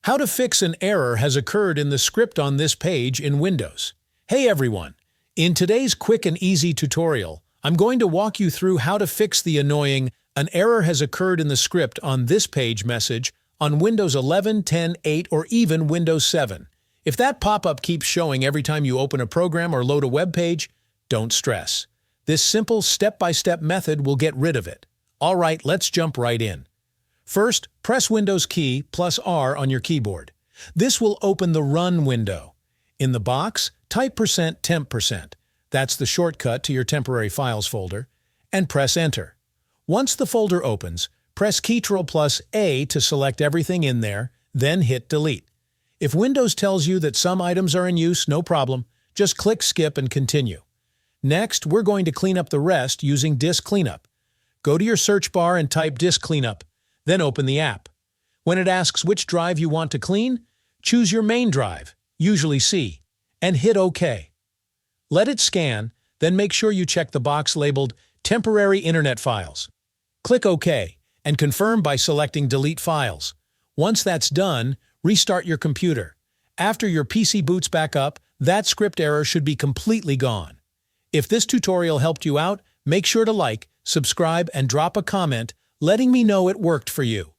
How to fix an error has occurred in the script on this page in Windows. Hey everyone! In today's quick and easy tutorial, I'm going to walk you through how to fix the annoying "an error has occurred in the script on this page" message on Windows 11, 10, 8, or even Windows 7. If that pop-up keeps showing every time you open a program or load a web page, don't stress. This simple step-by-step method will get rid of it. Alright, let's jump right in. First, press Windows key plus R on your keyboard. This will open the Run window. In the box, type %temp%. That's the shortcut to your temporary files folder, and press Enter. Once the folder opens, press Ctrl plus A to select everything in there, then hit Delete. If Windows tells you that some items are in use, no problem. Just click Skip and continue. Next, we're going to clean up the rest using Disk Cleanup. Go to your search bar and type Disk Cleanup, then open the app. When it asks which drive you want to clean, choose your main drive, usually C, and hit OK. Let it scan, then make sure you check the box labeled Temporary Internet Files. Click OK and confirm by selecting Delete Files. Once that's done, restart your computer. After your PC boots back up, that script error should be completely gone. If this tutorial helped you out, make sure to like, subscribe, and drop a comment letting me know it worked for you.